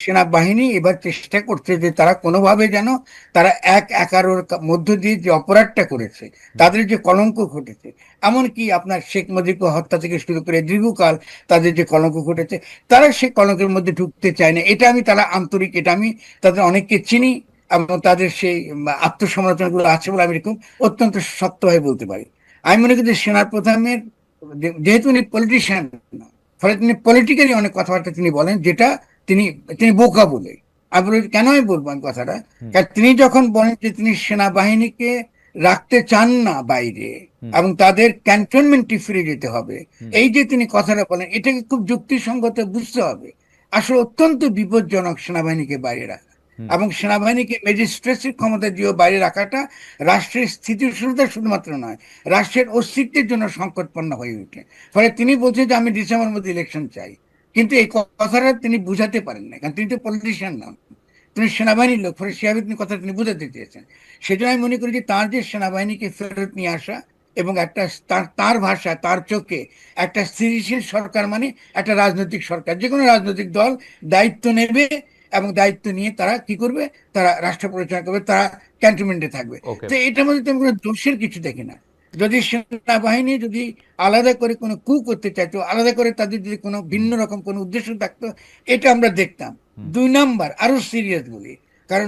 সেনাবাহিনী এবার চেষ্টা করছে যে তারা কোনোভাবে যেন তারা এক একারোর মধ্য দিয়ে যে অপরাধটা করেছে, তাদের যে কলঙ্ক ঘটেছে, এমনকি আপনার শেখ মুজিবকে হত্যা থেকে শুরু করে দীর্ঘকাল তাদের যে কলঙ্ক ঘটেছে, তারা সেই কলঙ্কের মধ্যে ঢুকতে চায় না। এটা আমি তারা আন্তরিক, এটা আমি তাদের অনেককে চিনি এবং তাদের সেই আত্মসমালোচনাগুলো আছে বলে আমি এরকম অত্যন্ত শক্তভাবে বলতে পারি। আমি মনে করি যে সেনার প্রধানের যেহেতু উনি পলিটিশিয়ান, ফলে তিনি পলিটিক্যালি অনেক কথাবার্তা তিনি বলেন, যেটা তিনি তিনি বোকা বলে। আমি বলি কেন আমি বলবো আমি কথাটা, হুম। কারণ তিনি যখন বলেন যে তিনি সেনাবাহিনীকে রাখতে চান না বাইরে হুম। এবং তাদের ক্যান্টনমেন্টে ফিরে যেতে হবে, হুম। এই যে তিনি কথাটা বলেন, এটাকে খুব যুক্তিসঙ্গত বুঝতে হবে। আসলে অত্যন্ত বিপজ্জনক সেনাবাহিনীকে বাইরে রাখা হুম। এবং সেনাবাহিনীকে ম্যাজিস্ট্রেসির ক্ষমতা দিয়ে বাইরে রাখাটা রাষ্ট্রের স্থিতিশীলতা শুধুমাত্র নয়, রাষ্ট্রের অস্তিত্বের জন্য সংকটপন্ন হয়ে ওঠে। ফলে তিনি বলছেন যে আমি ডিসেম্বর মধ্যে ইলেকশন চাই, কিন্তু এই কথাটা তিনি বুঝাতে পারেন না, কারণ তিনি তো পলিটিশিয়ান নন, তিনি সেনাবাহিনীর লোক। ফলে সেভাবে তিনি কথা তিনি বুঝাতে চেয়েছেন। সেজন্য আমি মনে করি যে তার যে সেনাবাহিনীকে ফেরত নিয়ে আসা এবং একটা তার তার ভাষা, তার চোখে একটা স্থিতিশীল সরকার মানে একটা রাজনৈতিক সরকার, যে কোনো রাজনৈতিক দল দায়িত্ব নেবে এবং দায়িত্ব নিয়ে তারা কি করবে, তারা রাষ্ট্র পরিচালনা করবে, তারা ক্যান্টনমেন্টে থাকবে। ওকে। তো এটার মধ্যে তো আমি কোনো দোষের কিছু দেখি না। যদি সেনাবাহিনী যদি আলাদা করে কোনো কু করতে চাইতো, আলাদা করে তাদের যদি কোনো হুম। ভিন্ন রকম কোনো উদ্দেশ্য থাকতো, এটা আমরা দেখতাম। হুম। 2 নাম্বার আরো সিরিয়াস বলি, কারণ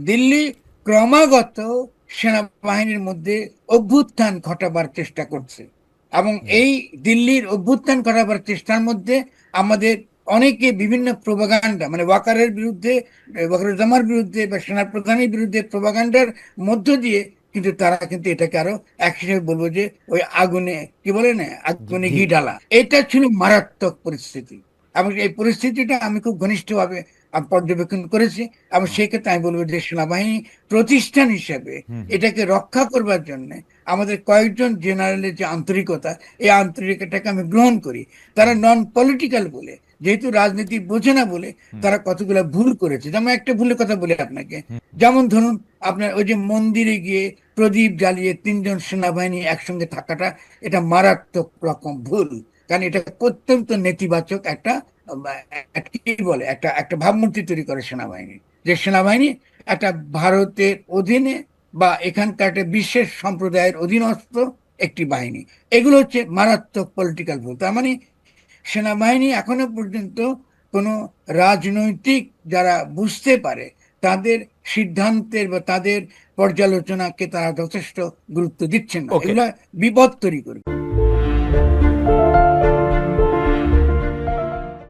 দিল্লি ক্রমাগত সেনাবাহিনীর মধ্যে অভ্যুত্থান ঘটাবার চেষ্টা করছে এবং হুম। এই দিল্লির অভ্যুত্থান ঘটাবার চেষ্টার মধ্যে আমাদের অনেকে বিভিন্ন প্রোপাগান্ডা, মানে ওয়াকারের বিরুদ্ধে, ওয়াকারুজ্জামার বিরুদ্ধে বা সেনাপ্রধানের বিরুদ্ধে প্রোপাগান্ডার মধ্য দিয়ে কিন্তু তারা কিন্তু এটাকে আরো এক হিসেবে বলবো যে ওই আগুনে কি বলে না, জি, আগুনে ঘি। ঘি ঢালা। এটা ছিল মারাত্মক পরিস্থিতি এবং এই পরিস্থিতিটা আমি খুব ঘনিষ্ঠভাবে পর্যবেক্ষণ করেছি এবং হুম। সেই ক্ষেত্রে আমি বলবো যে সেনাবাহিনী প্রতিষ্ঠান হিসেবে হুম। হুম। এটাকে রক্ষা করবার জন্য আমাদের কয়েকজন জেনারেলের যে আন্তরিকতা, এই আন্তরিকতাকে আমি গ্রহণ করি। তারা হুম। নন পলিটিক্যাল বলে, যেহেতু রাজনীতি বোঝে না বলে হুম। তারা কতগুলো ভুল করেছে। যেমন একটা ভুলের কথা বলি আপনাকে, হুম। যেমন ধরুন আপনার ওই যে মন্দিরে গিয়ে প্রদীপ জ্বালিয়ে 3 জন সেনাবাহিনী একসঙ্গে থাকাটা, এটা মারাত্মক রকম ভুল। কারণ এটা অত্যন্ত নেতিবাচক একটা কি বলে, একটা একটা ভাবমূর্তি তৈরি করে সেনাবাহিনী, যে সেনাবাহিনী একটা ভারতের অধীনে বা এখানকার একটা বিশেষ সম্প্রদায়ের অধীনস্থ একটি বাহিনী। এগুলো হচ্ছে মারাত্মক পলিটিক্যাল ভুল। তার মানে সেনাবাহিনী এখনো পর্যন্ত কোনো রাজনৈতিক যারা বুঝতে পারে, তাদের সিদ্ধান্তের বা তাদের পর্যালোচনাকে তারা যথেষ্ট গুরুত্ব দিচ্ছেন না, ওকে। এগুলা বিপদ তৈরি করবে।